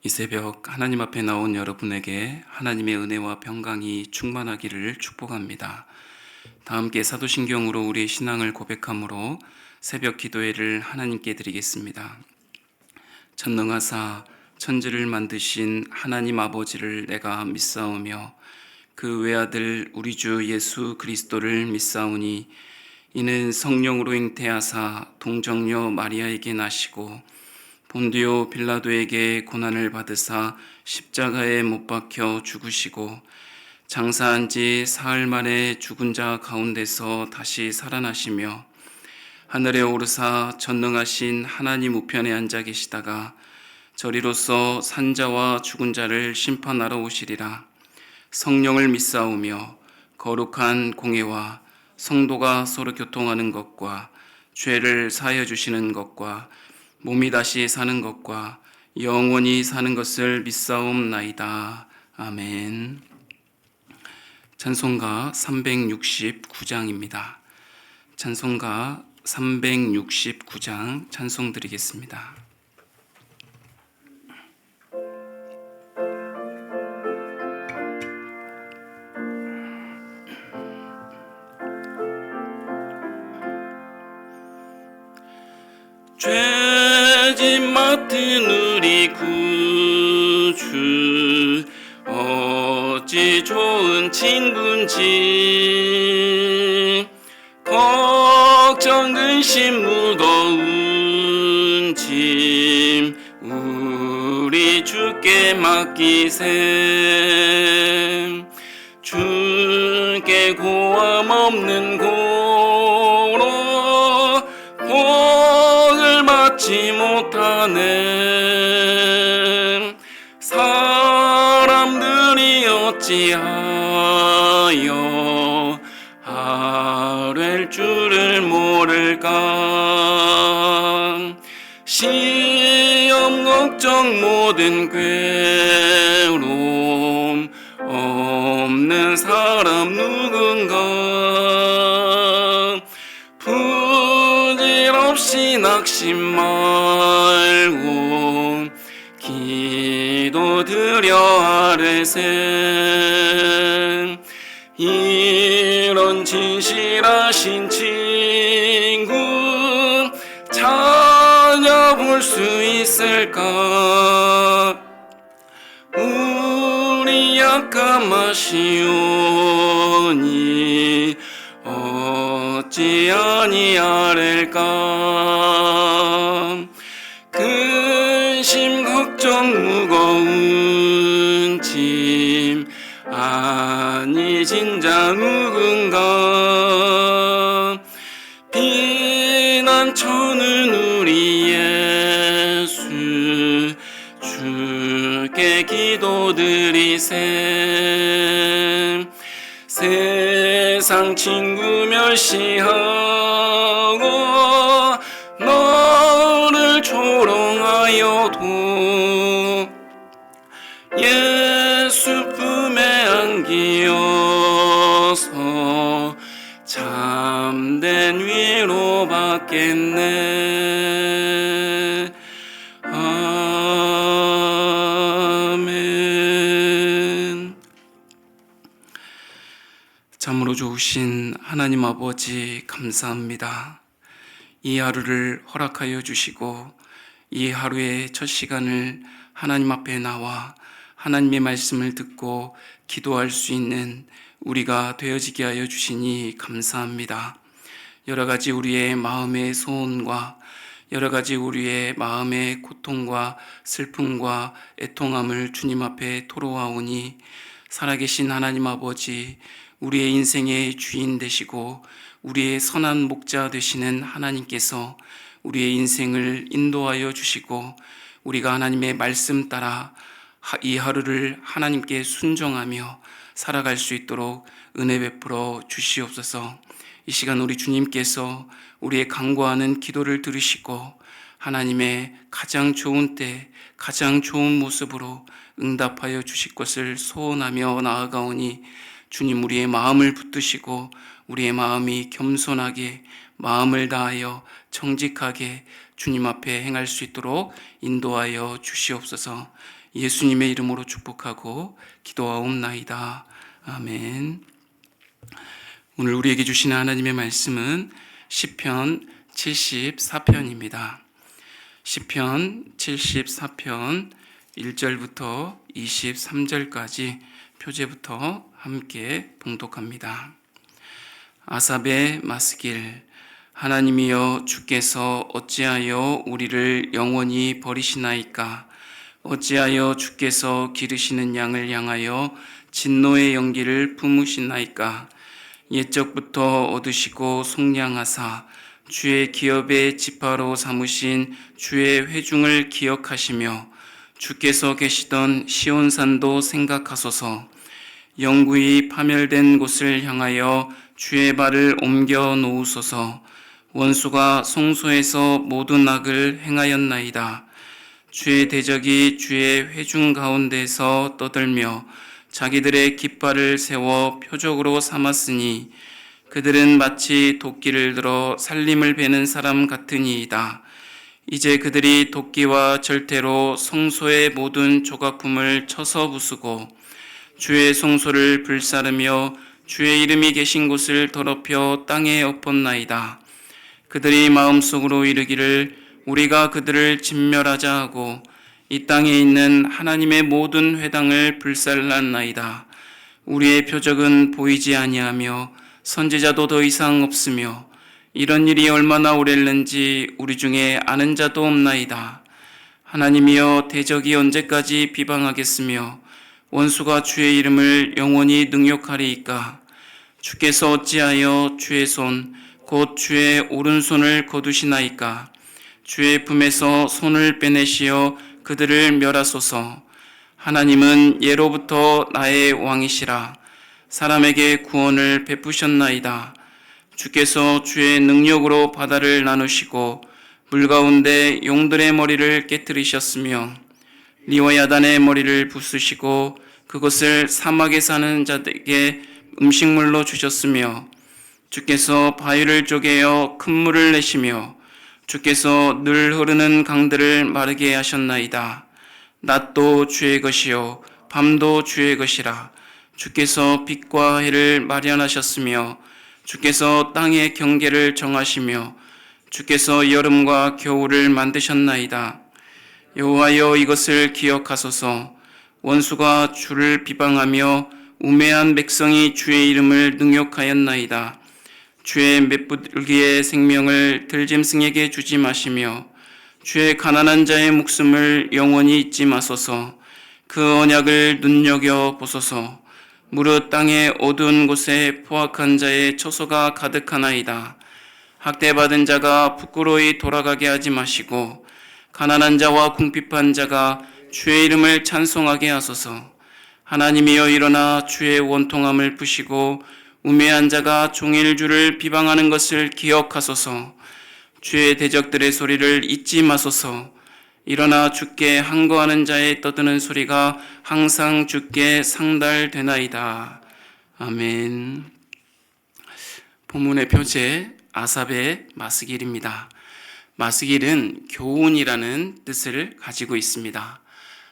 이 새벽 하나님 앞에 나온 여러분에게 하나님의 은혜와 평강이 충만하기를 축복합니다. 다 함께 사도신경으로 우리의 신앙을 고백함으로 새벽 기도회를 하나님께 드리겠습니다. 전능하사 천지를 만드신 하나님 아버지를 내가 믿사오며 그 외아들 우리 주 예수 그리스도를 믿사오니 이는 성령으로 잉태하사 동정녀 마리아에게 나시고 본디오 빌라도에게 고난을 받으사 십자가에 못 박혀 죽으시고 장사한 지 사흘 만에 죽은 자 가운데서 다시 살아나시며 하늘에 오르사 전능하신 하나님 우편에 앉아 계시다가 저리로서 산자와 죽은 자를 심판하러 오시리라. 성령을 믿사오며 거룩한 공회와 성도가 서로 교통하는 것과 죄를 사하여 주시는 것과 몸이 다시 사는 것과 영원히 사는 것을 믿사옵나이다. 아멘. 찬송가 369장입니다. 찬송가 369장 찬송 드리겠습니다. 죄짐 맡은 우리 구주 어찌 좋은 친구인지 걱정 근심 무거운 짐 우리 주께 맡기세. 주께 고함 없는 고로 복을 받지 못하네. 사람들이 어찌하여 아뢰일 줄을 모를까. 시험 걱정 모든 괴로움 없는 사람 누군가. 부질없이 낙심 말고 기도드려 아뢰세. 이런 진실하신 친구 찾아볼 수 있을까. 우리 약함하시오니 어찌 아니하릴까. 근심 걱정 무거운 짐 아니 진짜 누군가. 비난처는 우리 예수 주께 기도드리세. 세상 친구 멸시하고 너를 조롱하여도 예수 품에 안기어서 참된 위로 받겠네. 아멘. 참으로 좋으신 하나님 아버지 감사합니다. 이 하루를 허락하여 주시고 이 하루의 첫 시간을 하나님 앞에 나와 하나님의 말씀을 듣고 기도할 수 있는 우리가 되어지게 하여 주시니 감사합니다. 여러 가지 우리의 마음의 소원과 여러 가지 우리의 마음의 고통과 슬픔과 애통함을 주님 앞에 토로하오니 살아계신 하나님 아버지, 우리의 인생의 주인 되시고 우리의 선한 목자 되시는 하나님께서 우리의 인생을 인도하여 주시고 우리가 하나님의 말씀 따라 이 하루를 하나님께 순종하며 살아갈 수 있도록 은혜 베풀어 주시옵소서. 이 시간 우리 주님께서 우리의 간구하는 기도를 들으시고 하나님의 가장 좋은 때 가장 좋은 모습으로 응답하여 주실 것을 소원하며 나아가오니 주님 우리의 마음을 붙드시고 우리의 마음이 겸손하게 마음을 다하여 정직하게 주님 앞에 행할 수 있도록 인도하여 주시옵소서. 예수님의 이름으로 축복하고 기도하옵나이다. 아멘. 오늘 우리에게 주시는 하나님의 말씀은 시편 74편입니다. 시편 74편 1절부터 23절까지 표제부터 함께 봉독합니다. 아삽의 마스길. 하나님이여, 주께서 어찌하여 우리를 영원히 버리시나이까? 어찌하여 주께서 기르시는 양을 향하여 진노의 연기를 품으시나이까? 옛적부터 얻으시고 속량하사 주의 기업의 지파로 삼으신 주의 회중을 기억하시며 주께서 계시던 시온산도 생각하소서. 영구히 파멸된 곳을 향하여 주의 발을 옮겨 놓으소서. 원수가 송소에서 모든 악을 행하였나이다. 주의 대적이 주의 회중 가운데서 떠들며 자기들의 깃발을 세워 표적으로 삼았으니 그들은 마치 도끼를 들어 살림을 베는 사람 같으니이다. 이제 그들이 도끼와 절대로 송소의 모든 조각품을 쳐서 부수고 주의 송소를 불사르며 주의 이름이 계신 곳을 더럽혀 땅에 엎었나이다. 그들이 마음속으로 이르기를 우리가 그들을 진멸하자 하고 이 땅에 있는 하나님의 모든 회당을 불살랐나이다. 우리의 표적은 보이지 아니하며 선지자도 더 이상 없으며 이런 일이 얼마나 오랬는지 우리 중에 아는 자도 없나이다. 하나님이여, 대적이 언제까지 비방하겠으며 원수가 주의 이름을 영원히 능욕하리이까? 주께서 어찌하여 주의 손 곧 주의 오른손을 거두시나이까? 주의 품에서 손을 빼내시어 그들을 멸하소서. 하나님은 예로부터 나의 왕이시라. 사람에게 구원을 베푸셨나이다. 주께서 주의 능력으로 바다를 나누시고 물 가운데 용들의 머리를 깨뜨리셨으며 리워야단의 머리를 부수시고 그것을 사막에 사는 자들에게 음식물로 주셨으며 주께서 바위를 쪼개어 큰 물을 내시며 주께서 늘 흐르는 강들을 마르게 하셨나이다. 낮도 주의 것이요 밤도 주의 것이라. 주께서 빛과 해를 마련하셨으며 주께서 땅의 경계를 정하시며 주께서 여름과 겨울을 만드셨나이다. 여호와여, 이것을 기억하소서. 원수가 주를 비방하며 우매한 백성이 주의 이름을 능욕하였나이다. 주의 메뚜기의 생명을 들짐승에게 주지 마시며 주의 가난한 자의 목숨을 영원히 잊지 마소서. 그 언약을 눈여겨 보소서. 무릇 땅의 어두운 곳에 포악한 자의 처소가 가득하나이다. 학대받은 자가 부끄러이 돌아가게 하지 마시고 가난한 자와 궁핍한 자가 주의 이름을 찬송하게 하소서. 하나님이여, 일어나 주의 원통함을 푸시고 우매한 자가 종일 주를 비방하는 것을 기억하소서. 주의 대적들의 소리를 잊지 마소서. 일어나 주께 항거하는 자의 떠드는 소리가 항상 주께 상달되나이다. 아멘. 본문의 표제 아삽의 마스길입니다. 마스길은 교훈이라는 뜻을 가지고 있습니다.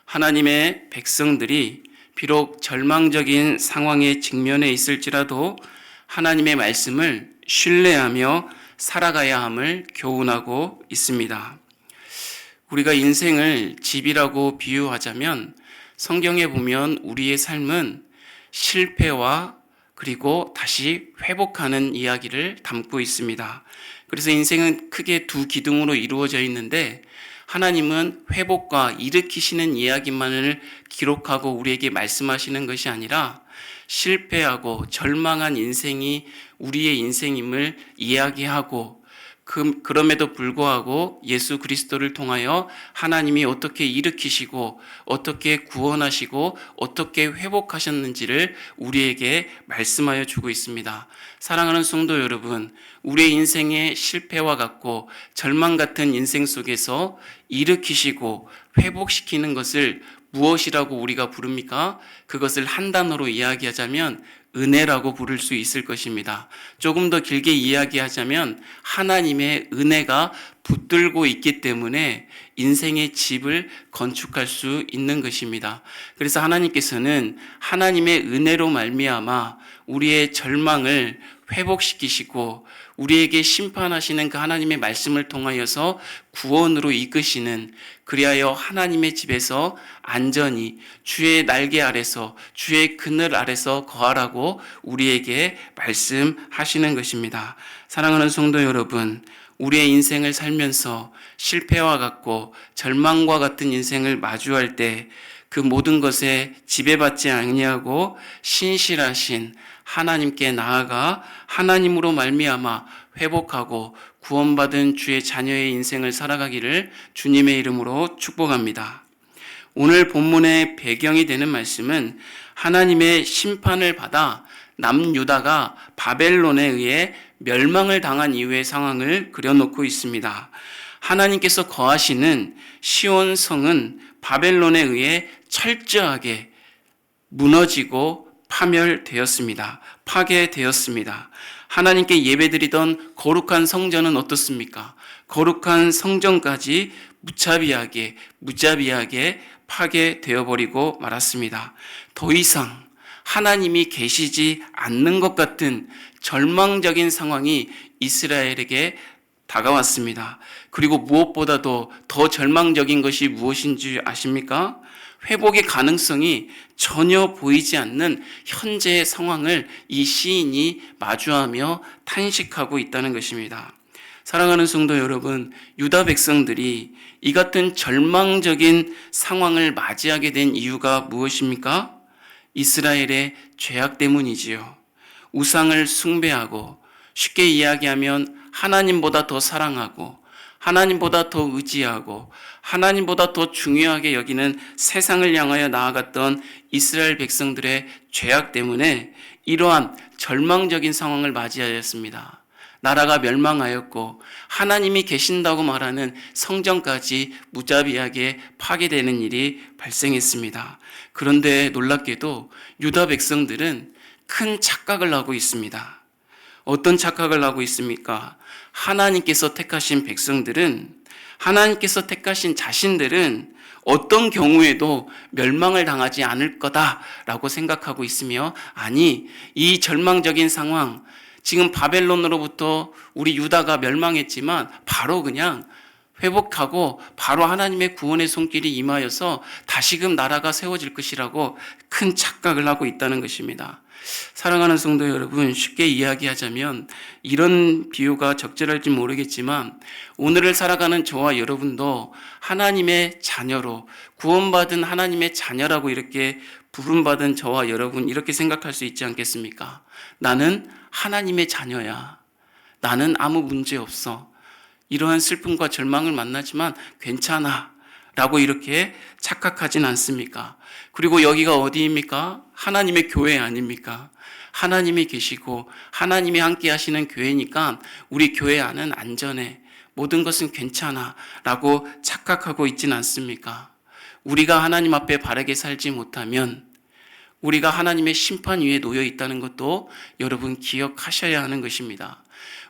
하나님의 백성들이 비록 절망적인 상황에 직면해 있을지라도 하나님의 말씀을 신뢰하며 살아가야 함을 교훈하고 있습니다. 우리가 인생을 집이라고 비유하자면 성경에 보면 우리의 삶은 실패와 그리고 다시 회복하는 이야기를 담고 있습니다. 그래서 인생은 크게 두 기둥으로 이루어져 있는데 하나님은 회복과 일으키시는 이야기만을 기록하고 우리에게 말씀하시는 것이 아니라 실패하고 절망한 인생이 우리의 인생임을 이야기하고 그럼에도 불구하고 예수 그리스도를 통하여 하나님이 어떻게 일으키시고 어떻게 구원하시고 어떻게 회복하셨는지를 우리에게 말씀하여 주고 있습니다. 사랑하는 성도 여러분, 우리의 인생의 실패와 같고 절망 같은 인생 속에서 일으키시고 회복시키는 것을 무엇이라고 우리가 부릅니까? 그것을 한 단어로 이야기하자면 은혜라고 부를 수 있을 것입니다. 조금 더 길게 이야기하자면 하나님의 은혜가 붙들고 있기 때문에 인생의 집을 건축할 수 있는 것입니다. 그래서 하나님께서는 하나님의 은혜로 말미암아 우리의 절망을 회복시키시고 우리에게 심판하시는 그 하나님의 말씀을 통하여서 구원으로 이끄시는, 그리하여 하나님의 집에서 안전히 주의 날개 아래서 주의 그늘 아래서 거하라고 우리에게 말씀하시는 것입니다. 사랑하는 성도 여러분, 우리의 인생을 살면서 실패와 같고 절망과 같은 인생을 마주할 때 그 모든 것에 지배받지 아니하고 신실하신 하나님께 나아가 하나님으로 말미암아 회복하고 구원받은 주의 자녀의 인생을 살아가기를 주님의 이름으로 축복합니다. 오늘 본문의 배경이 되는 말씀은 하나님의 심판을 받아 남유다가 바벨론에 의해 멸망을 당한 이후의 상황을 그려놓고 있습니다. 하나님께서 거하시는 시온 성은 바벨론에 의해 철저하게 무너지고 파괴되었습니다. 하나님께 예배드리던 거룩한 성전은 어떻습니까? 거룩한 성전까지 무자비하게 파괴되어 버리고 말았습니다. 더 이상 하나님이 계시지 않는 것 같은 절망적인 상황이 이스라엘에게 다가왔습니다. 그리고 무엇보다도 더 절망적인 것이 무엇인지 아십니까? 회복의 가능성이 전혀 보이지 않는 현재의 상황을 이 시인이 마주하며 탄식하고 있다는 것입니다. 사랑하는 성도 여러분, 유다 백성들이 이 같은 절망적인 상황을 맞이하게 된 이유가 무엇입니까? 이스라엘의 죄악 때문이지요. 우상을 숭배하고, 쉽게 이야기하면 하나님보다 더 사랑하고, 하나님보다 더 의지하고, 하나님보다 더 중요하게 여기는 세상을 향하여 나아갔던 이스라엘 백성들의 죄악 때문에 이러한 절망적인 상황을 맞이하였습니다. 나라가 멸망하였고 하나님이 계신다고 말하는 성전까지 무자비하게 파괴되는 일이 발생했습니다. 그런데 놀랍게도 유다 백성들은 큰 착각을 하고 있습니다. 어떤 착각을 하고 있습니까? 하나님께서 택하신 백성들은, 하나님께서 택하신 자신들은 어떤 경우에도 멸망을 당하지 않을 거다라고 생각하고 있으며, 아니, 이 절망적인 상황, 지금 바벨론으로부터 우리 유다가 멸망했지만 바로 그냥 회복하고 바로 하나님의 구원의 손길이 임하여서 다시금 나라가 세워질 것이라고 큰 착각을 하고 있다는 것입니다. 사랑하는 성도 여러분, 쉽게 이야기하자면 이런 비유가 적절할지 모르겠지만 오늘을 살아가는 저와 여러분도 하나님의 자녀로, 구원받은 하나님의 자녀라고 이렇게 부름받은 저와 여러분, 이렇게 생각할 수 있지 않겠습니까? 나는 하나님의 자녀야. 나는 아무 문제 없어. 이러한 슬픔과 절망을 만나지만 괜찮아 라고 이렇게 착각하진 않습니까? 그리고 여기가 어디입니까? 하나님의 교회 아닙니까? 하나님이 계시고 하나님이 함께 하시는 교회니까 우리 교회 안은 안전해, 모든 것은 괜찮아 라고 착각하고 있진 않습니까? 우리가 하나님 앞에 바르게 살지 못하면 우리가 하나님의 심판 위에 놓여 있다는 것도 여러분 기억하셔야 하는 것입니다.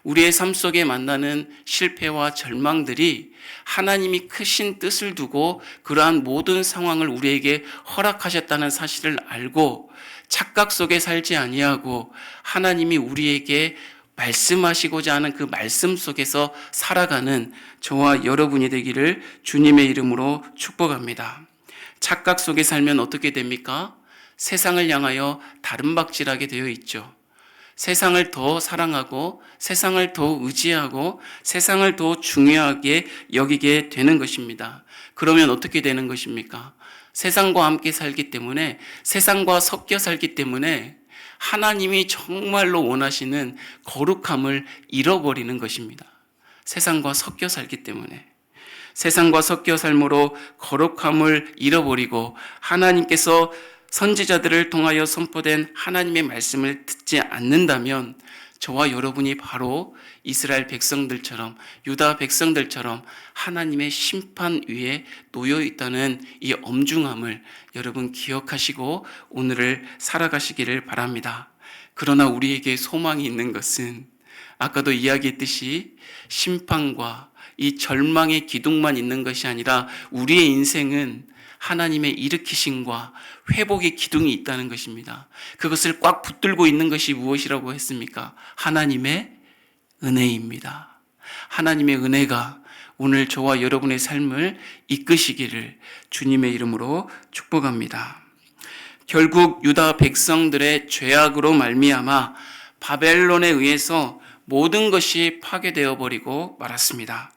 우리의 삶 속에 만나는 실패와 절망들이 하나님이 크신 뜻을 두고 그러한 모든 상황을 우리에게 허락하셨다는 사실을 알고 착각 속에 살지 아니하고 하나님이 우리에게 말씀하시고자 하는 그 말씀 속에서 살아가는 저와 여러분이 되기를 주님의 이름으로 축복합니다. 착각 속에 살면 어떻게 됩니까? 세상을 향하여 다름박질하게 되어 있죠. 세상을 더 사랑하고 세상을 더 의지하고 세상을 더 중요하게 여기게 되는 것입니다. 그러면 어떻게 되는 것입니까? 세상과 함께 살기 때문에, 세상과 섞여 살기 때문에 하나님이 정말로 원하시는 거룩함을 잃어버리는 것입니다. 세상과 섞여 살기 때문에. 세상과 섞여 삶으로 거룩함을 잃어버리고 하나님께서 선지자들을 통하여 선포된 하나님의 말씀을 듣지 않는다면 저와 여러분이 바로 이스라엘 백성들처럼, 유다 백성들처럼 하나님의 심판 위에 놓여 있다는 이 엄중함을 여러분 기억하시고 오늘을 살아가시기를 바랍니다. 그러나 우리에게 소망이 있는 것은 아까도 이야기했듯이 심판과 이 절망의 기둥만 있는 것이 아니라 우리의 인생은 하나님의 일으키심과 회복의 기둥이 있다는 것입니다. 그것을 꽉 붙들고 있는 것이 무엇이라고 했습니까? 하나님의 은혜입니다. 하나님의 은혜가 오늘 저와 여러분의 삶을 이끄시기를 주님의 이름으로 축복합니다. 결국 유다 백성들의 죄악으로 말미암아 바벨론에 의해서 모든 것이 파괴되어 버리고 말았습니다.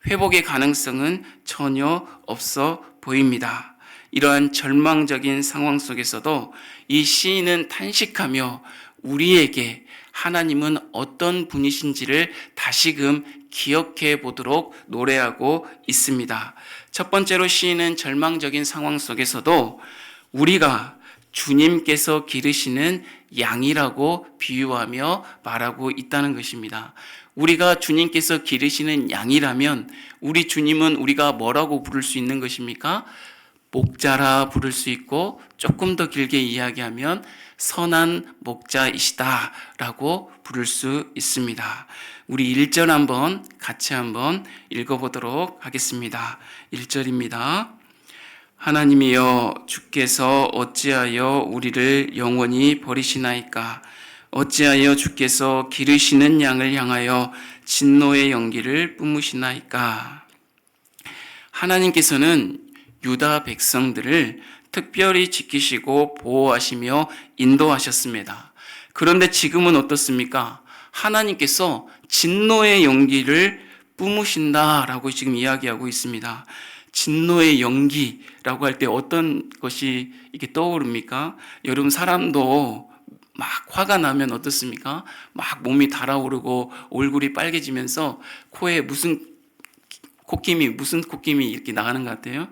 회복의 가능성은 전혀 없어 보입니다. 이러한 절망적인 상황 속에서도 이 시인은 탄식하며 우리에게 하나님은 어떤 분이신지를 다시금 기억해 보도록 노래하고 있습니다. 첫 번째로 시인은 절망적인 상황 속에서도 우리가 주님께서 기르시는 양이라고 비유하며 말하고 있다는 것입니다. 우리가 주님께서 기르시는 양이라면 우리 주님은 우리가 뭐라고 부를 수 있는 것입니까? 목자라 부를 수 있고 조금 더 길게 이야기하면 선한 목자이시다라고 부를 수 있습니다. 우리 1절 한번 같이 한번 읽어보도록 하겠습니다. 1절입니다. 하나님이여 주께서 어찌하여 우리를 영원히 버리시나이까? 어찌하여 주께서 기르시는 양을 향하여 진노의 연기를 뿜으시나이까? 하나님께서는 유다 백성들을 특별히 지키시고 보호하시며 인도하셨습니다. 그런데 지금은 어떻습니까? 하나님께서 진노의 연기를 뿜으신다라고 지금 이야기하고 있습니다. 진노의 연기라고 할 때 어떤 것이 이렇게 떠오릅니까? 여러분 사람도 막 화가 나면 어떻습니까? 막 몸이 달아오르고 얼굴이 빨개지면서 코에 무슨 콧김이 이렇게 나가는 것 같아요?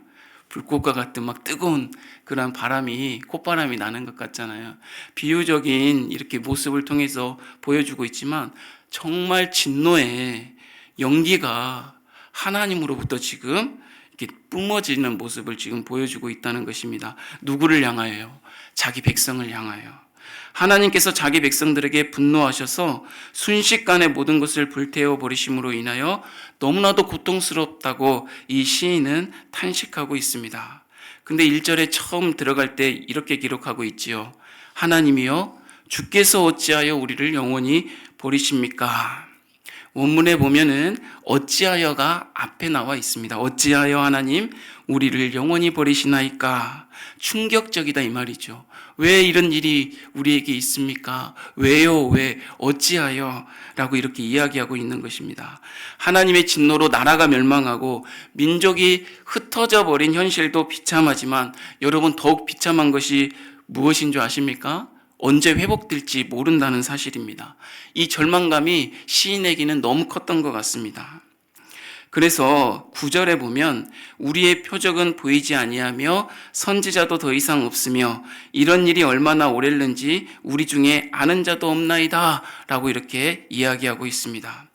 불꽃과 같은 막 뜨거운 그런 바람이 콧바람이 나는 것 같잖아요. 비유적인 이렇게 모습을 통해서 보여주고 있지만 정말 진노의 연기가 하나님으로부터 지금 이렇게 뿜어지는 모습을 지금 보여주고 있다는 것입니다. 누구를 향하여요? 자기 백성을 향하여. 하나님께서 자기 백성들에게 분노하셔서 순식간에 모든 것을 불태워 버리심으로 인하여 너무나도 고통스럽다고 이 시인은 탄식하고 있습니다. 근데 1절에 처음 들어갈 때 이렇게 기록하고 있지요. 하나님이여 주께서 어찌하여 우리를 영원히 버리십니까? 원문에 보면은 어찌하여가 앞에 나와 있습니다. 어찌하여 하나님 우리를 영원히 버리시나이까? 충격적이다 이 말이죠. 왜 이런 일이 우리에게 있습니까? 왜요? 왜? 어찌하여? 라고 이렇게 이야기하고 있는 것입니다. 하나님의 진노로 나라가 멸망하고 민족이 흩어져 버린 현실도 비참하지만 여러분 더욱 비참한 것이 무엇인 줄 아십니까? 언제 회복될지 모른다는 사실입니다. 이 절망감이 시인에게는 너무 컸던 것 같습니다. 그래서 9절에 보면 우리의 표적은 보이지 아니하며 선지자도 더 이상 없으며 이런 일이 얼마나 오랬는지 우리 중에 아는 자도 없나이다 라고 이렇게 이야기하고 있습니다.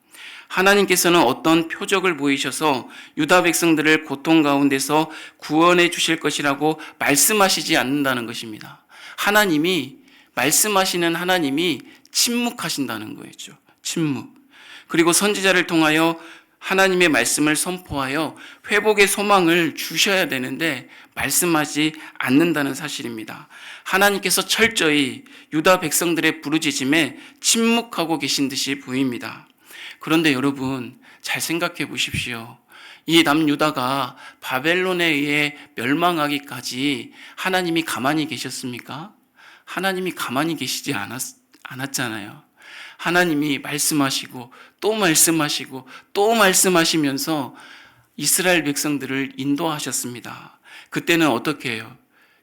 하나님께서는 어떤 표적을 보이셔서 유다 백성들을 고통 가운데서 구원해 주실 것이라고 말씀하시지 않는다는 것입니다. 말씀하시는 하나님이 침묵하신다는 거죠. 침묵. 그리고 선지자를 통하여 하나님의 말씀을 선포하여 회복의 소망을 주셔야 되는데 말씀하지 않는다는 사실입니다. 하나님께서 철저히 유다 백성들의 부르짖음에 침묵하고 계신 듯이 보입니다. 그런데 여러분 잘 생각해 보십시오. 이 남유다가 바벨론에 의해 멸망하기까지 하나님이 가만히 계셨습니까? 하나님이 가만히 계시지 않았잖아요. 하나님이 말씀하시고 또 말씀하시고 또 말씀하시면서 이스라엘 백성들을 인도하셨습니다. 그때는 어떻게 해요?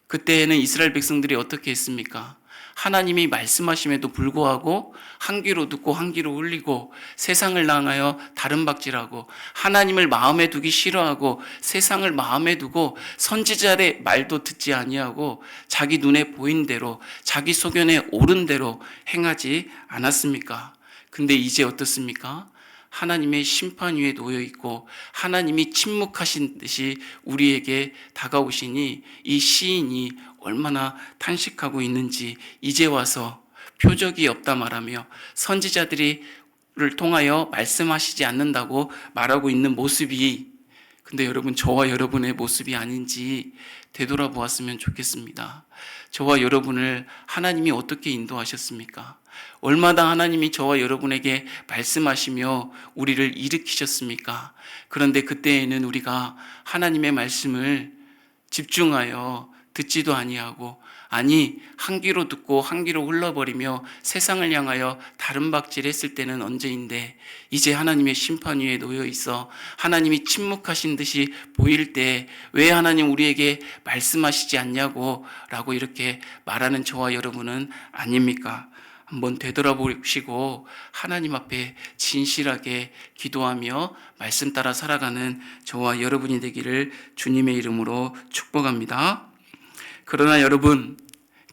그때는 이스라엘 백성들이 어떻게 했습니까? 하나님이 말씀하심에도 불구하고 한 귀로 듣고 한 귀로 흘리고 세상을 향하여 다른 박질하고 하나님을 마음에 두기 싫어하고 세상을 마음에 두고 선지자의 말도 듣지 아니하고 자기 눈에 보인 대로 자기 소견에 옳은 대로 행하지 않았습니까? 근데 이제 어떻습니까? 하나님의 심판 위에 놓여 있고 하나님이 침묵하신 듯이 우리에게 다가오시니 이 시인이 얼마나 탄식하고 있는지 이제 와서 표적이 없다 말하며 선지자들이 를 통하여 말씀하시지 않는다고 말하고 있는 모습이, 근데 여러분, 저와 여러분의 모습이 아닌지 되돌아보았으면 좋겠습니다. 저와 여러분을 하나님이 어떻게 인도하셨습니까? 얼마나 하나님이 저와 여러분에게 말씀하시며 우리를 일으키셨습니까? 그런데 그때에는 우리가 하나님의 말씀을 집중하여 듣지도 아니하고, 아니 한 귀로 듣고 한 귀로 흘러버리며 세상을 향하여 다른 박질했을 때는 언제인데, 이제 하나님의 심판 위에 놓여 있어 하나님이 침묵하신 듯이 보일 때 왜 하나님 우리에게 말씀하시지 않냐고 라고 이렇게 말하는 저와 여러분은 아닙니까? 한번 되돌아보시고 하나님 앞에 진실하게 기도하며 말씀 따라 살아가는 저와 여러분이 되기를 주님의 이름으로 축복합니다. 그러나 여러분,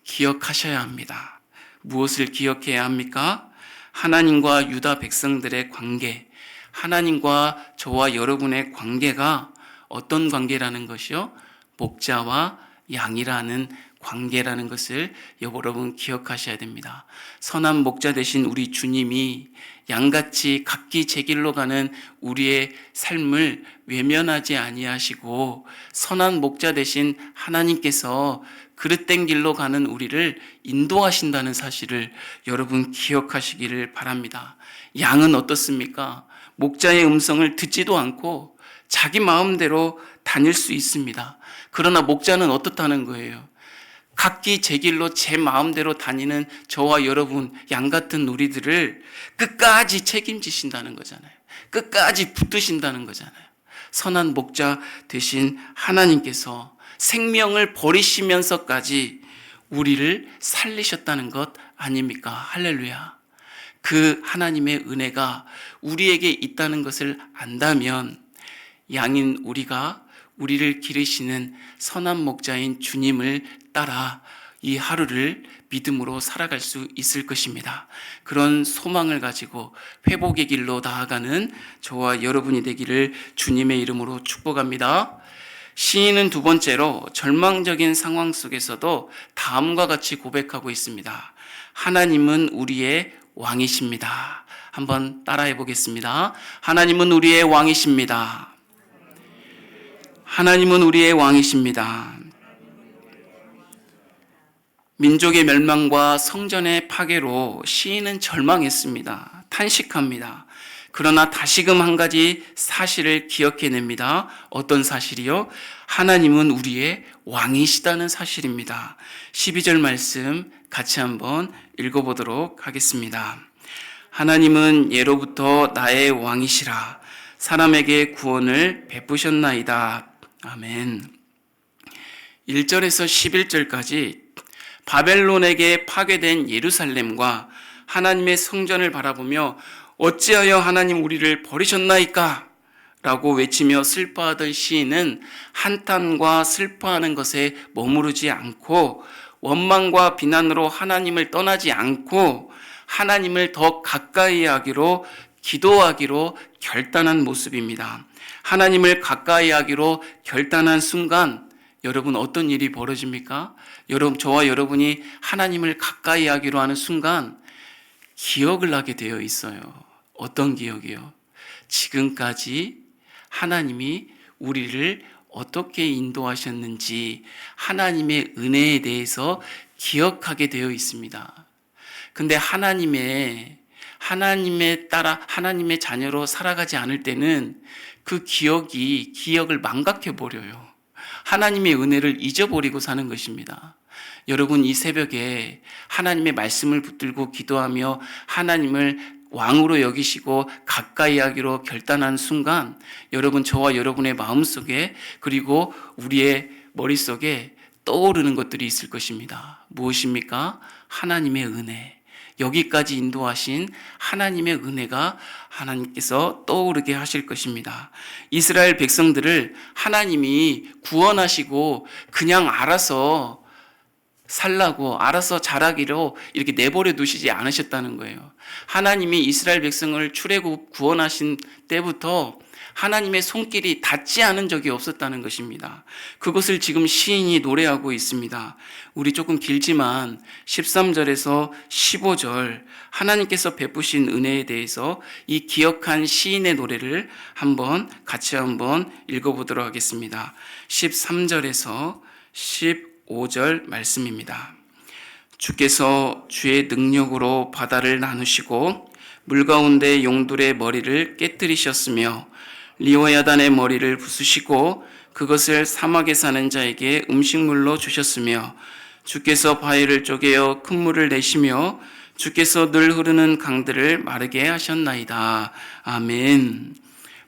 기억하셔야 합니다. 무엇을 기억해야 합니까? 하나님과 유다 백성들의 관계, 하나님과 저와 여러분의 관계가 어떤 관계라는 것이요? 목자와 양이라는 관계라는 것을 여러분 기억하셔야 됩니다. 선한 목자 되신 우리 주님이 양같이 각기 제 길로 가는 우리의 삶을 외면하지 아니하시고, 선한 목자 되신 하나님께서 그릇된 길로 가는 우리를 인도하신다는 사실을 여러분 기억하시기를 바랍니다. 양은 어떻습니까? 목자의 음성을 듣지도 않고 자기 마음대로 다닐 수 있습니다. 그러나 목자는 어떻다는 거예요? 각기 제 길로 제 마음대로 다니는 저와 여러분, 양 같은 우리들을 끝까지 책임지신다는 거잖아요. 끝까지 붙드신다는 거잖아요. 선한 목자 되신 하나님께서 생명을 버리시면서까지 우리를 살리셨다는 것 아닙니까? 할렐루야. 그 하나님의 은혜가 우리에게 있다는 것을 안다면 양인 우리를 기르시는 선한 목자인 주님을 따라 이 하루를 믿음으로 살아갈 수 있을 것입니다. 그런 소망을 가지고 회복의 길로 나아가는 저와 여러분이 되기를 주님의 이름으로 축복합니다. 시인은 두 번째로 절망적인 상황 속에서도 다음과 같이 고백하고 있습니다. 하나님은 우리의 왕이십니다. 한번 따라해 보겠습니다. 하나님은 우리의 왕이십니다. 하나님은 우리의 왕이십니다. 민족의 멸망과 성전의 파괴로 시인은 절망했습니다. 탄식합니다. 그러나 다시금 한 가지 사실을 기억해냅니다. 어떤 사실이요? 하나님은 우리의 왕이시다는 사실입니다. 12절 말씀 같이 한번 읽어보도록 하겠습니다. 하나님은 예로부터 나의 왕이시라. 사람에게 구원을 베푸셨나이다. 아멘. 1절에서 11절까지 바벨론에게 파괴된 예루살렘과 하나님의 성전을 바라보며 어찌하여 하나님 우리를 버리셨나이까? 라고 외치며 슬퍼하던 시인은 한탄과 슬퍼하는 것에 머무르지 않고 원망과 비난으로 하나님을 떠나지 않고 하나님을 더 가까이 하기로 기도하기로 결단한 모습입니다. 하나님을 가까이 하기로 결단한 순간 여러분 어떤 일이 벌어집니까? 저와 여러분이 하나님을 가까이 하기로 하는 순간 기억을 하게 되어 있어요. 어떤 기억이요? 지금까지 하나님이 우리를 어떻게 인도하셨는지 하나님의 은혜에 대해서 기억하게 되어 있습니다. 근데 하나님의 따라 하나님의 자녀로 살아가지 않을 때는 그 기억을 망각해 버려요. 하나님의 은혜를 잊어버리고 사는 것입니다. 여러분, 이 새벽에 하나님의 말씀을 붙들고 기도하며 하나님을 왕으로 여기시고 가까이 하기로 결단한 순간 여러분, 저와 여러분의 마음속에 그리고 우리의 머릿속에 떠오르는 것들이 있을 것입니다. 무엇입니까? 하나님의 은혜. 여기까지 인도하신 하나님의 은혜가 하나님께서 떠오르게 하실 것입니다. 이스라엘 백성들을 하나님이 구원하시고 그냥 알아서 살라고 알아서 자라기로 이렇게 내버려 두시지 않으셨다는 거예요. 하나님이 이스라엘 백성을 출애굽 구원하신 때부터 하나님의 손길이 닿지 않은 적이 없었다는 것입니다. 그것을 지금 시인이 노래하고 있습니다. 우리 조금 길지만 13절에서 15절 하나님께서 베푸신 은혜에 대해서 이 기억한 시인의 노래를 같이 한번 읽어보도록 하겠습니다. 13절에서 15절 말씀입니다. 주께서 주의 능력으로 바다를 나누시고 물 가운데 용들의 머리를 깨뜨리셨으며 리오야단의 머리를 부수시고 그것을 사막에 사는 자에게 음식물로 주셨으며 주께서 바위를 쪼개어 큰 물을 내시며 주께서 늘 흐르는 강들을 마르게 하셨나이다. 아멘.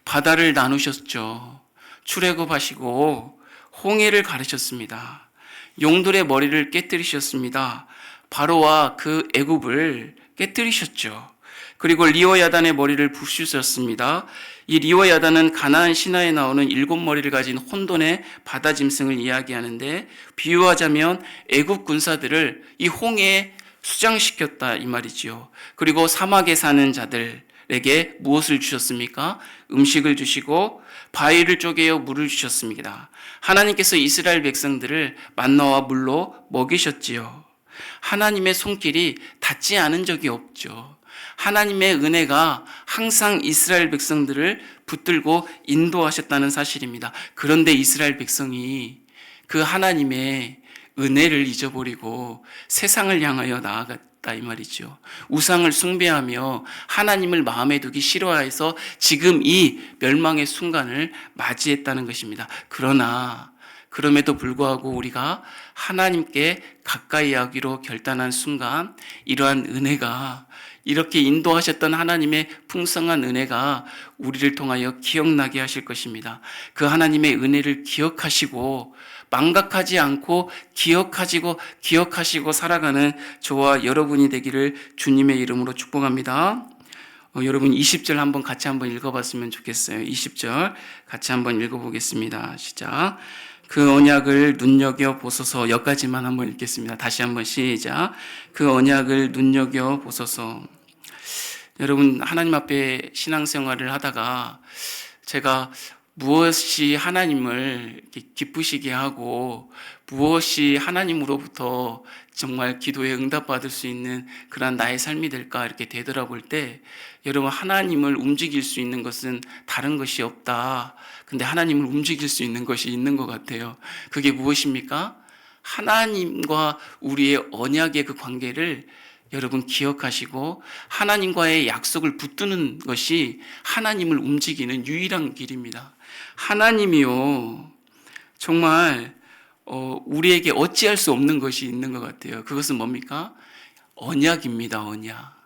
바다를 나누셨죠. 출애굽하시고 홍해를 가르셨습니다. 용들의 머리를 깨뜨리셨습니다. 바로와 그 애굽을 깨뜨리셨죠. 그리고 리오야단의 머리를 부수셨습니다. 이 리오야단은 가나안 신화에 나오는 7머리를 가진 혼돈의 바다 짐승을 이야기하는데, 비유하자면 애굽 군사들을 이 홍해에 수장시켰다 이 말이지요. 그리고 사막에 사는 자들에게 무엇을 주셨습니까? 음식을 주시고 바위를 쪼개어 물을 주셨습니다. 하나님께서 이스라엘 백성들을 만나와 물로 먹이셨지요. 하나님의 손길이 닿지 않은 적이 없죠. 하나님의 은혜가 항상 이스라엘 백성들을 붙들고 인도하셨다는 사실입니다. 그런데 이스라엘 백성이 그 하나님의 은혜를 잊어버리고 세상을 향하여 나아갔다 이 말이죠. 우상을 숭배하며 하나님을 마음에 두기 싫어해서 지금 이 멸망의 순간을 맞이했다는 것입니다. 그럼에도 불구하고 우리가 하나님께 가까이 하기로 결단한 순간 이러한 은혜가, 이렇게 인도하셨던 하나님의 풍성한 은혜가 우리를 통하여 기억나게 하실 것입니다. 그 하나님의 은혜를 기억하시고 망각하지 않고 기억하시고 살아가는 저와 여러분이 되기를 주님의 이름으로 축복합니다. 여러분 20절 한번 같이 한번 읽어봤으면 좋겠어요. 20절 같이 한번 읽어보겠습니다. 시작. 그 언약을 눈여겨보소서. 여기까지만 한번 읽겠습니다. 다시 한번 시작. 그 언약을 눈여겨보소서. 여러분, 하나님 앞에 신앙생활을 하다가 제가 무엇이 하나님을 기쁘시게 하고 무엇이 하나님으로부터 정말 기도에 응답받을 수 있는 그런 나의 삶이 될까 이렇게 되돌아볼 때, 여러분, 하나님을 움직일 수 있는 것은 다른 것이 없다. 근데 하나님을 움직일 수 있는 것이 있는 것 같아요. 그게 무엇입니까? 하나님과 우리의 언약의 그 관계를 여러분 기억하시고 하나님과의 약속을 붙드는 것이 하나님을 움직이는 유일한 길입니다. 하나님이요, 정말 우리에게 어찌할 수 없는 것이 있는 것 같아요. 그것은 뭡니까? 언약입니다. 언약.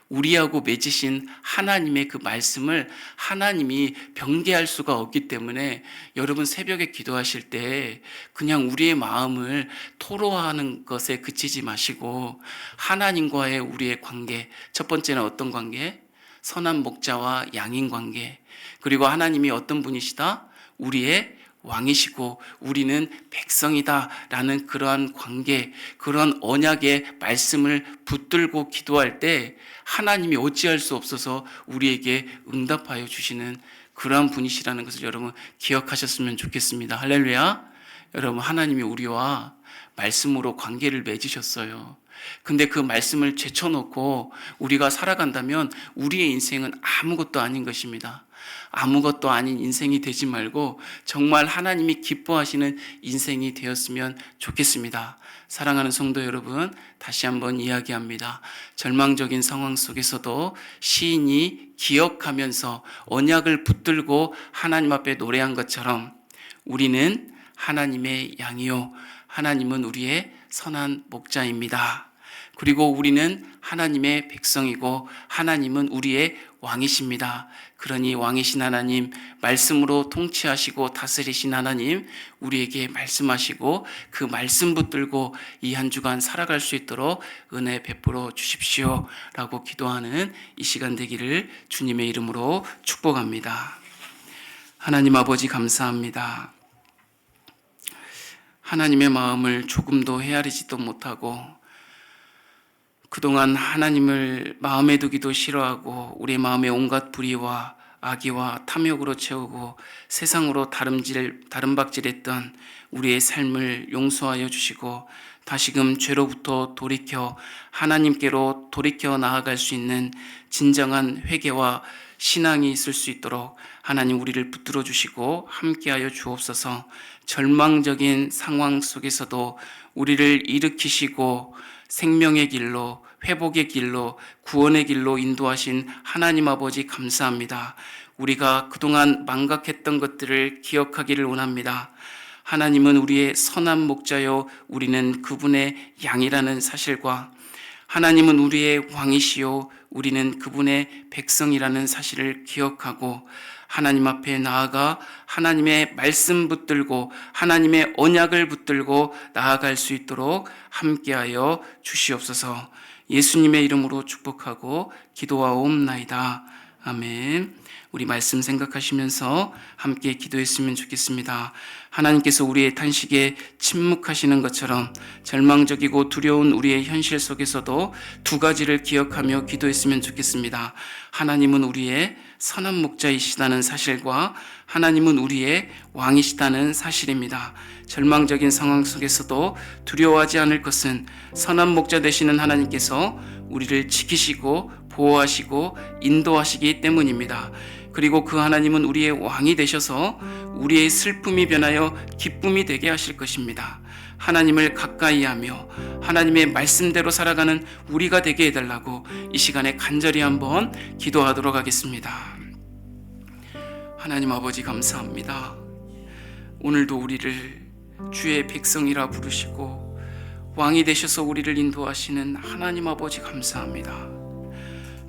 우리하고 맺으신 하나님의 그 말씀을 하나님이 변개할 수가 없기 때문에 여러분 새벽에 기도하실 때 그냥 우리의 마음을 토로하는 것에 그치지 마시고 하나님과의 우리의 관계, 첫 번째는 어떤 관계? 선한 목자와 양인 관계. 그리고 하나님이 어떤 분이시다? 우리의 왕이시고 우리는 백성이다 라는 그러한 관계, 그런 언약의 말씀을 붙들고 기도할 때 하나님이 어찌할 수 없어서 우리에게 응답하여 주시는 그러한 분이시라는 것을 여러분 기억하셨으면 좋겠습니다. 할렐루야. 여러분, 하나님이 우리와 말씀으로 관계를 맺으셨어요. 근데 그 말씀을 제쳐놓고 우리가 살아간다면 우리의 인생은 아무것도 아닌 것입니다. 아무것도 아닌 인생이 되지 말고 정말 하나님이 기뻐하시는 인생이 되었으면 좋겠습니다. 사랑하는 성도 여러분, 다시 한번 이야기합니다. 절망적인 상황 속에서도 시인이 기억하면서 언약을 붙들고 하나님 앞에 노래한 것처럼 우리는 하나님의 양이요, 하나님은 우리의 선한 목자입니다. 그리고 우리는 하나님의 백성이고 하나님은 우리의 왕이십니다. 그러니 왕이신 하나님, 말씀으로 통치하시고 다스리신 하나님, 우리에게 말씀하시고 그 말씀 붙들고 이 한 주간 살아갈 수 있도록 은혜 베풀어 주십시오 라고 기도하는 이 시간 되기를 주님의 이름으로 축복합니다. 하나님 아버지 감사합니다. 하나님의 마음을 조금도 헤아리지도 못하고 그동안 하나님을 마음에 두기도 싫어하고 우리 마음에 온갖 불의와 악의와 탐욕으로 채우고 세상으로 다름박질했던 우리의 삶을 용서하여 주시고 다시금 죄로부터 돌이켜 하나님께로 돌이켜 나아갈 수 있는 진정한 회개와 신앙이 있을 수 있도록 하나님 우리를 붙들어 주시고 함께하여 주옵소서. 절망적인 상황 속에서도 우리를 일으키시고 생명의 길로, 회복의 길로, 구원의 길로 인도하신 하나님 아버지 감사합니다. 우리가 그동안 망각했던 것들을 기억하기를 원합니다. 하나님은 우리의 선한 목자요 우리는 그분의 양이라는 사실과 하나님은 우리의 왕이시요 우리는 그분의 백성이라는 사실을 기억하고 하나님 앞에 나아가 하나님의 말씀 붙들고 하나님의 언약을 붙들고 나아갈 수 있도록 함께하여 주시옵소서. 예수님의 이름으로 축복하고 기도하옵나이다. 아멘. 우리 말씀 생각하시면서 함께 기도했으면 좋겠습니다. 하나님께서 우리의 탄식에 침묵하시는 것처럼 절망적이고 두려운 우리의 현실 속에서도 두 가지를 기억하며 기도했으면 좋겠습니다. 하나님은 우리의 선한 목자이시다는 사실과 하나님은 우리의 왕이시다는 사실입니다. 절망적인 상황 속에서도 두려워하지 않을 것은 선한 목자 되시는 하나님께서 우리를 지키시고 보호하시고 인도하시기 때문입니다. 그리고 그 하나님은 우리의 왕이 되셔서 우리의 슬픔이 변하여 기쁨이 되게 하실 것입니다. 하나님을 가까이 하며 하나님의 말씀대로 살아가는 우리가 되게 해달라고 이 시간에 간절히 한번 기도하도록 하겠습니다. 하나님 아버지 감사합니다. 오늘도 우리를 주의 백성이라 부르시고 왕이 되셔서 우리를 인도하시는 하나님 아버지 감사합니다.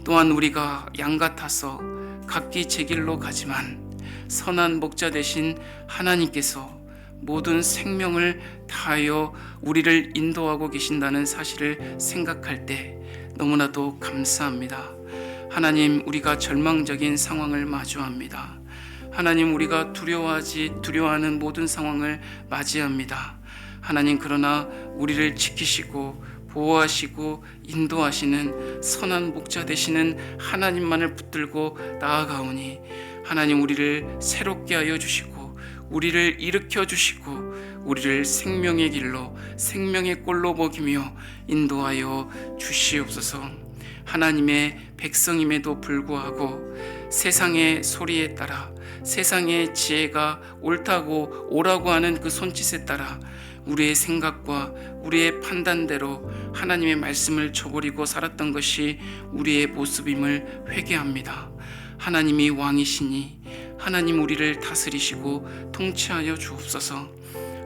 또한 우리가 양 같아서 각기 제 길로 가지만 선한 목자 되신 하나님께서 모든 생명을 다하여 우리를 인도하고 계신다는 사실을 생각할 때 너무나도 감사합니다. 하나님, 우리가 절망적인 상황을 마주합니다. 하나님, 우리가 두려워하는 모든 상황을 맞이합니다. 하나님, 그러나 우리를 지키시고 보호하시고 인도하시는 선한 목자 되시는 하나님만을 붙들고 나아가오니 하나님, 우리를 새롭게 하여 주시고 우리를 일으켜 주시고 우리를 생명의 길로 생명의 꼴로 먹이며 인도하여 주시옵소서. 하나님의 백성임에도 불구하고 세상의 소리에 따라 세상의 지혜가 옳다고 오라고 하는 그 손짓에 따라 우리의 생각과 우리의 판단대로 하나님의 말씀을 저버리고 살았던 것이 우리의 모습임을 회개합니다. 하나님이 왕이시니 하나님 우리를 다스리시고 통치하여 주옵소서.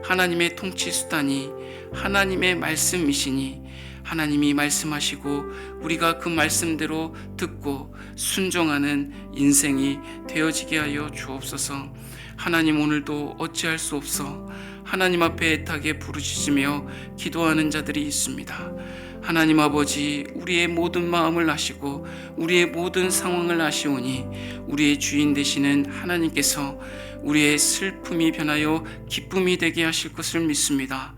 하나님의 통치 수단이 하나님의 말씀이시니 하나님이 말씀하시고 우리가 그 말씀대로 듣고 순종하는 인생이 되어지게 하여 주옵소서. 하나님, 오늘도 어찌할 수 없어 하나님 앞에 애타게 부르짖으며 기도하는 자들이 있습니다. 하나님 아버지, 우리의 모든 마음을 아시고 우리의 모든 상황을 아시오니 우리의 주인 되시는 하나님께서 우리의 슬픔이 변하여 기쁨이 되게 하실 것을 믿습니다.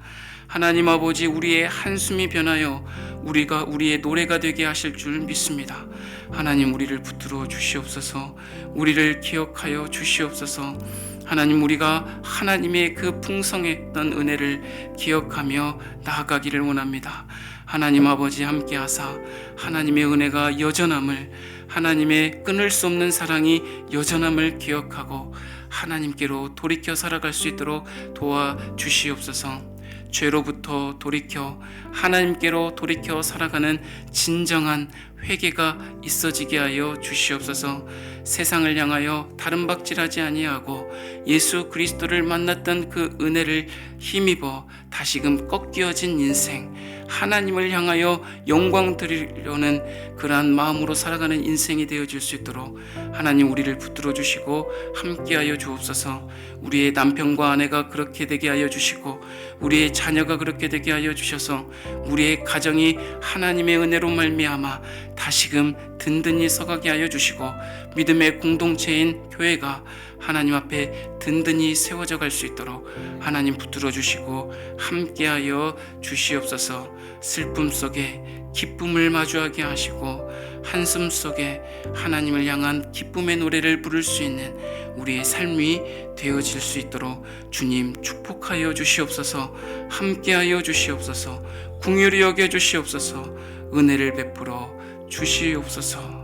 하나님 아버지, 우리의 한숨이 변하여 우리의 노래가 되게 하실 줄 믿습니다. 하나님, 우리를 붙들어 주시옵소서. 우리를 기억하여 주시옵소서. 하나님, 우리가 하나님의 그 풍성했던 은혜를 기억하며 나아가기를 원합니다. 하나님 아버지, 함께하사 하나님의 은혜가 여전함을, 하나님의 끊을 수 없는 사랑이 여전함을 기억하고 하나님께로 돌이켜 살아갈 수 있도록 도와주시옵소서. 죄로부터 돌이켜 하나님께로 돌이켜 살아가는 진정한 회개가 있어지게 하여 주시옵소서. 세상을 향하여 다름박질하지 아니하고 예수 그리스도를 만났던 그 은혜를 힘입어 다시금 꺾여진 인생, 하나님을 향하여 영광 드리려는 그러한 마음으로 살아가는 인생이 되어질 수 있도록 하나님 우리를 붙들어 주시고 함께하여 주옵소서. 우리의 남편과 아내가 그렇게 되게 하여 주시고 우리의 자녀가 그렇게 되게 하여 주셔서 우리의 가정이 하나님의 은혜로 말미암아 다시금 든든히 서가게 하여 주시고 믿음의 공동체인 교회가 하나님 앞에 든든히 세워져 갈 수 있도록 하나님 붙들어 주시고 함께하여 주시옵소서. 슬픔 속에 기쁨을 마주하게 하시고 한숨 속에 하나님을 향한 기쁨의 노래를 부를 수 있는 우리의 삶이 되어질 수 있도록 주님 축복하여 주시옵소서. 함께하여 주시옵소서. 긍휼히 여겨 주시옵소서. 은혜를 베풀어 주시옵소서.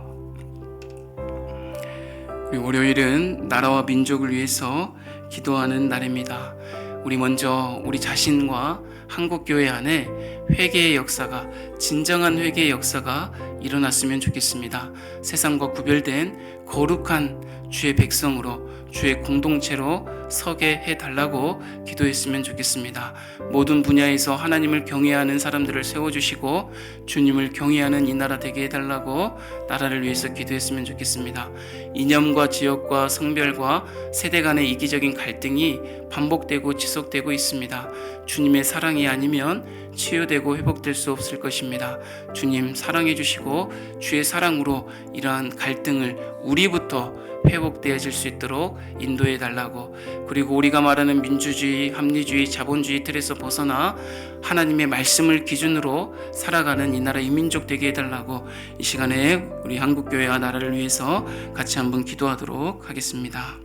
우리 월요일은 나라와 민족을 위해서 기도하는 날입니다. 우리 먼저 우리 자신과 한국교회 안에 회개의 역사가, 진정한 회개의 역사가 일어났으면 좋겠습니다. 세상과 구별된 거룩한 주의 백성으로, 주의 공동체로 서게 해달라고 기도했으면 좋겠습니다. 모든 분야에서 하나님을 경외하는 사람들을 세워주시고 주님을 경외하는 이 나라 되게 해달라고 나라를 위해서 기도했으면 좋겠습니다. 이념과 지역과 성별과 세대 간의 이기적인 갈등이 반복되고 지속되고 있습니다. 주님의 사랑이 아니면 치유되고 회복될 수 없을 것입니다. 주님 사랑해 주시고 주의 사랑으로 이러한 갈등을 우리부터 회복되어질 수 있도록 인도해 달라고, 그리고 우리가 말하는 민주주의, 합리주의, 자본주의 틀에서 벗어나 하나님의 말씀을 기준으로 살아가는 이 나라 이민족 되게 해달라고 이 시간에 우리 한국교회와 나라를 위해서 같이 한번 기도하도록 하겠습니다.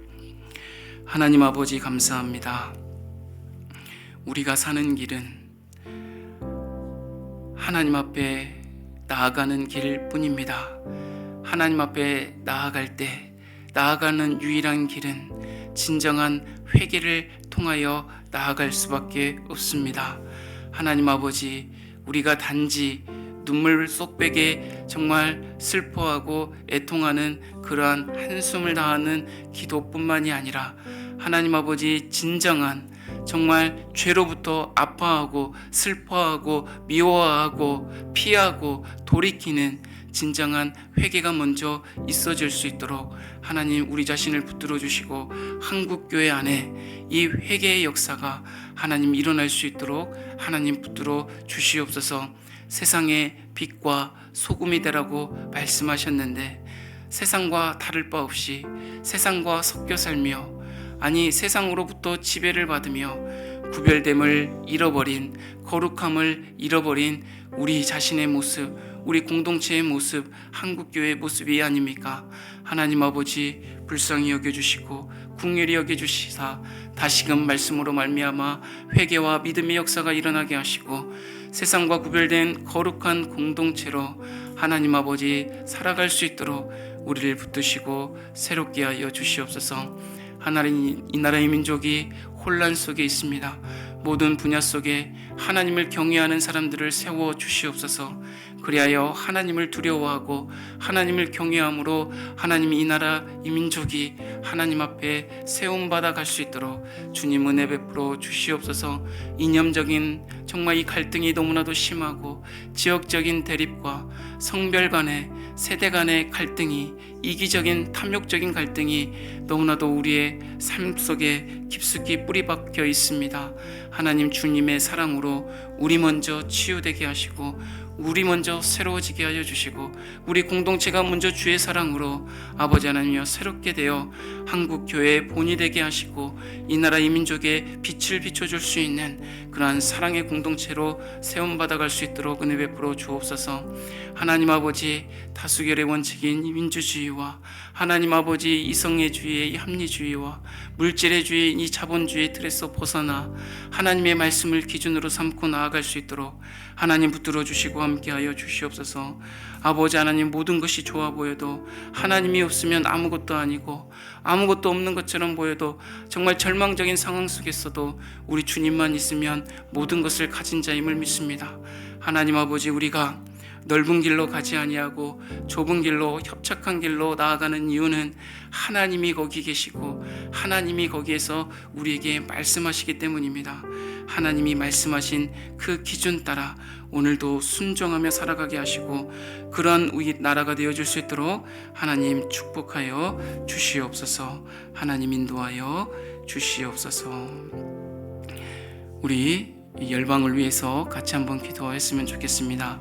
하나님 아버지 감사합니다. 우리가 사는 길은 하나님 앞에 나아가는 길뿐입니다. 하나님 앞에 나아갈 때 나아가는 유일한 길은 진정한 회개를 통하여 나아갈 수밖에 없습니다. 하나님 아버지, 우리가 단지 눈물 쏙빼게 정말 슬퍼하고 애통하는 그러한 한숨을 다하는 기도뿐만이 아니라 하나님 아버지 진정한 정말 죄로부터 아파하고 슬퍼하고 미워하고 피하고 돌이키는 진정한 회개가 먼저 있어질 수 있도록 하나님 우리 자신을 붙들어 주시고 한국교회 안에 이 회개의 역사가 하나님 일어날 수 있도록 하나님 붙들어 주시옵소서. 세상의 빛과 소금이 되라고 말씀하셨는데 세상과 다를 바 없이 세상과 섞여 살며, 아니 세상으로부터 지배를 받으며 구별됨을 잃어버린, 거룩함을 잃어버린 우리 자신의 모습, 우리 공동체의 모습, 한국교회의 모습이 아닙니까? 하나님 아버지 불쌍히 여겨주시고 긍휼히 여겨주시사 다시금 말씀으로 말미암아 회개와 믿음의 역사가 일어나게 하시고 세상과 구별된 거룩한 공동체로 하나님 아버지 살아갈 수 있도록 우리를 붙드시고 새롭게 하여 주시옵소서. 하나님, 이 나라의 민족이 혼란 속에 있습니다. 모든 분야 속에 하나님을 경외하는 사람들을 세워 주시옵소서. 그리하여 하나님을 두려워하고 하나님을 경외함으로 하나님 이 나라 이 민족이 하나님 앞에 세움받아 갈 수 있도록 주님 은혜 베풀어 주시옵소서. 이념적인 정말 이 갈등이 너무나도 심하고 지역적인 대립과 성별 간의 세대 간의 갈등이, 이기적인 탐욕적인 갈등이 너무나도 우리의 삶 속에 깊숙이 뿌리박혀 있습니다. 하나님 주님의 사랑으로 우리 먼저 치유되게 하시고 우리 먼저 새로워지게 하여 주시고 우리 공동체가 먼저 주의 사랑으로 아버지 하나님이여 새롭게 되어 한국교회의 본이 되게 하시고 이 나라 이 민족에 빛을 비춰줄 수 있는 그러한 사랑의 공동체로 세움받아 갈 수 있도록 은혜 베풀어 주옵소서. 하나님 아버지 다수결의 원칙인 민주주의와 하나님 아버지 이성애주의의 이 합리주의와 물질의 주의 이 자본주의 틀에서 벗어나 하나님의 말씀을 기준으로 삼고 나아갈 수 있도록 하나님 붙들어 주시고 함께하여 주시옵소서. 아버지 하나님 모든 것이 좋아 보여도 하나님이 없으면 아무것도 아니고 아무것도 없는 것처럼 보여도 정말 절망적인 상황 속에서도 우리 주님만 있으면 모든 것을 가진 자임을 믿습니다. 하나님 아버지 우리가 넓은 길로 가지 아니하고 좁은 길로 협착한 길로 나아가는 이유는 하나님이 거기 계시고 하나님이 거기에서 우리에게 말씀하시기 때문입니다. 하나님이 말씀하신 그 기준 따라 오늘도 순종하며 살아가게 하시고 그러한 우리 나라가 되어줄 수 있도록 하나님 축복하여 주시옵소서. 하나님 인도하여 주시옵소서. 우리 이 열방을 위해서 같이 한번 기도했으면 좋겠습니다.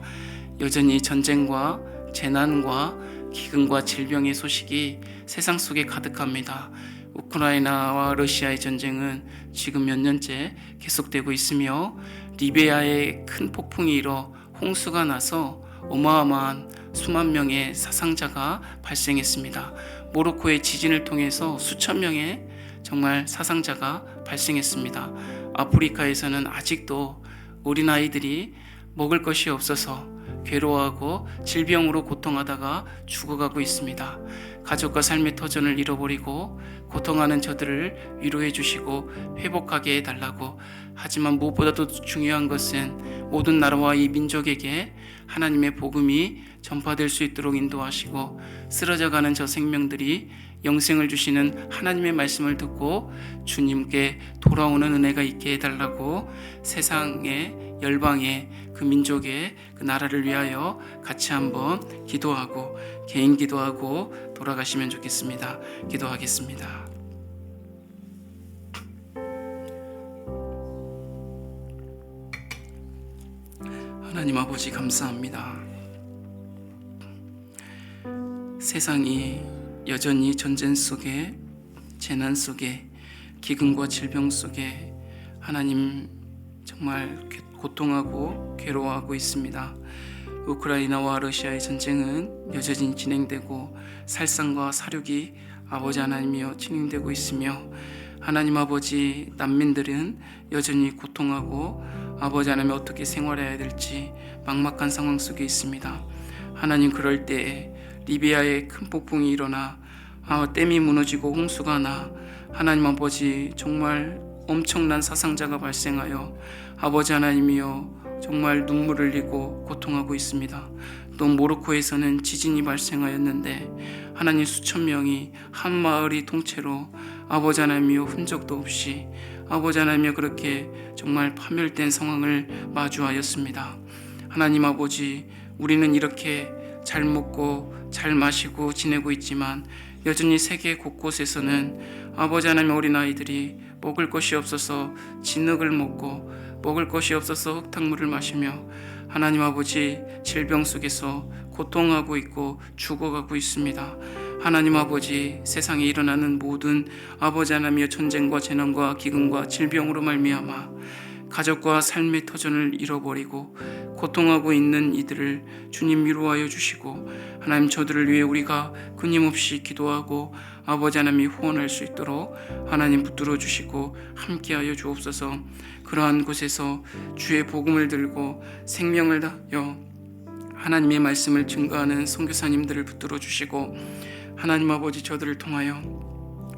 여전히 전쟁과 재난과 기근과 질병의 소식이 세상 속에 가득합니다. 우크라이나와 러시아의 전쟁은 지금 몇 년째 계속되고 있으며 리비아에 큰 폭풍이 일어 홍수가 나서 어마어마한 수만 명의 사상자가 발생했습니다. 모로코의 지진을 통해서 수천 명의 정말 사상자가 발생했습니다. 아프리카에서는 아직도 어린아이들이 먹을 것이 없어서 괴로워하고 질병으로 고통하다가 죽어가고 있습니다. 가족과 삶의 터전을 잃어버리고 고통하는 저들을 위로해 주시고 회복하게 해달라고. 하지만 무엇보다도 중요한 것은 모든 나라와 이 민족에게 하나님의 복음이 전파될 수 있도록 인도하시고 쓰러져가는 저 생명들이 영생을 주시는 하나님의 말씀을 듣고 주님께 돌아오는 은혜가 있게 해달라고. 세상의 열방의 그 민족의 그 나라를 위하여 같이 한번 기도하고 개인 기도하고 돌아가시면 좋겠습니다. 기도하겠습니다. 하나님 아버지 감사합니다. 세상이 여전히 전쟁 속에, 재난 속에, 기근과 질병 속에 하나님 정말 고통하고 괴로워하고 있습니다. 우크라이나와 러시아의 전쟁은 여전히 진행되고 살상과 사륙이 아버지 하나님이여 진행되고 있으며 하나님 아버지 난민들은 여전히 고통하고 아버지 하나님 어떻게 생활해야 될지 막막한 상황 속에 있습니다. 하나님 그럴 때에 리비아에 큰 폭풍이 일어나 댐이 무너지고 홍수가 나 하나님 아버지 정말 엄청난 사상자가 발생하여 아버지 하나님이여 정말 눈물을 흘리고 고통하고 있습니다. 또 모로코에서는 지진이 발생하였는데 하나님 수천 명이 한 마을이 통째로 아버지 하나님이여 흔적도 없이 아버지 하나님이여 그렇게 정말 파멸된 상황을 마주하였습니다. 하나님 아버지 우리는 이렇게 잘 먹고 잘 마시고 지내고 있지만 여전히 세계 곳곳에서는 아버지 하나님의 어린아이들이 먹을 것이 없어서 진흙을 먹고 먹을 것이 없어서 흙탕물을 마시며 하나님 아버지 질병 속에서 고통하고 있고 죽어가고 있습니다. 하나님 아버지 세상에 일어나는 모든 아버지 하나님의 전쟁과 재난과 기근과 질병으로 말미암아 가족과 삶의 터전을 잃어버리고 고통하고 있는 이들을 주님 위로하여 주시고 하나님 저들을 위해 우리가 끊임없이 기도하고 아버지 하나님이 후원할 수 있도록 하나님 붙들어 주시고 함께하여 주옵소서. 그러한 곳에서 주의 복음을 들고 생명을 다하여 하나님의 말씀을 증거하는 선교사님들을 붙들어 주시고 하나님 아버지 저들을 통하여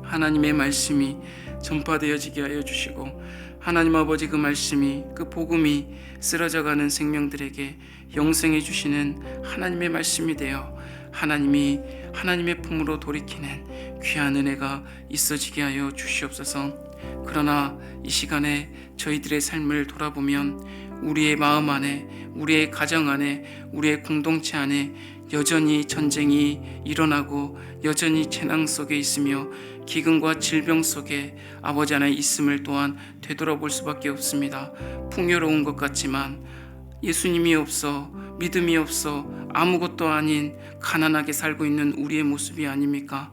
하나님의 말씀이 전파되어지게 하여 주시고 하나님 아버지 그 말씀이 그 복음이 쓰러져가는 생명들에게 영생해 주시는 하나님의 말씀이 되어 하나님이 하나님의 품으로 돌이키는 귀한 은혜가 있어지게 하여 주시옵소서. 그러나 이 시간에 저희들의 삶을 돌아보면 우리의 마음 안에, 우리의 가정 안에, 우리의 공동체 안에 여전히 전쟁이 일어나고 여전히 재난 속에 있으며 기근과 질병 속에 아버지 하나의 있음을 또한 되돌아볼 수밖에 없습니다. 풍요로운 것 같지만 예수님이 없어 믿음이 없어 아무것도 아닌 가난하게 살고 있는 우리의 모습이 아닙니까?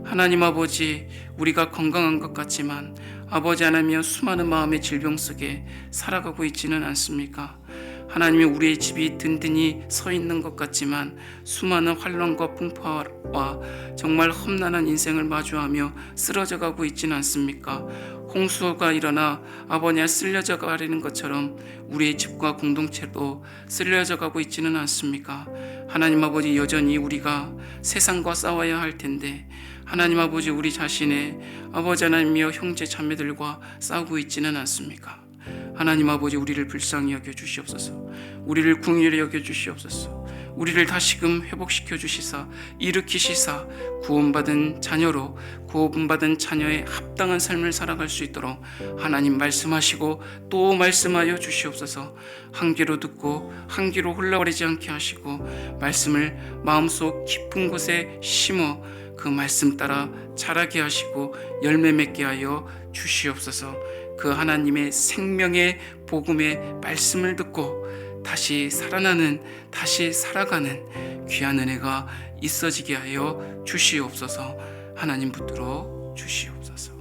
하나님 아버지 우리가 건강한 것 같지만 아버지 하나님이여 수많은 마음의 질병 속에 살아가고 있지는 않습니까? 하나님이 우리의 집이 든든히 서 있는 것 같지만 수많은 환난과 풍파와 정말 험난한 인생을 마주하며 쓰러져가고 있지는 않습니까? 홍수가 일어나 아버지가 쓸려져 가는 것처럼 우리의 집과 공동체도 쓸려져 가고 있지는 않습니까? 하나님 아버지 여전히 우리가 세상과 싸워야 할 텐데 하나님 아버지 우리 자신의 아버지 하나님이여 형제 자매들과 싸우고 있지는 않습니까? 하나님 아버지 우리를 불쌍히 여겨 주시옵소서. 우리를 긍휼히 여겨 주시옵소서. 우리를 다시금 회복시켜 주시사 일으키시사 구원받은 자녀로 구원받은 자녀의 합당한 삶을 살아갈 수 있도록 하나님 말씀하시고 또 말씀하여 주시옵소서. 한 귀로 듣고 한 귀로 흘러버리지 않게 하시고 말씀을 마음속 깊은 곳에 심어 그 말씀 따라 자라게 하시고 열매 맺게 하여 주시옵소서. 그 하나님의 생명의 복음의 말씀을 듣고 다시 살아나는, 다시 살아가는 귀한 은혜가 있어지게 하여 주시옵소서. 하나님 붙들어 주시옵소서.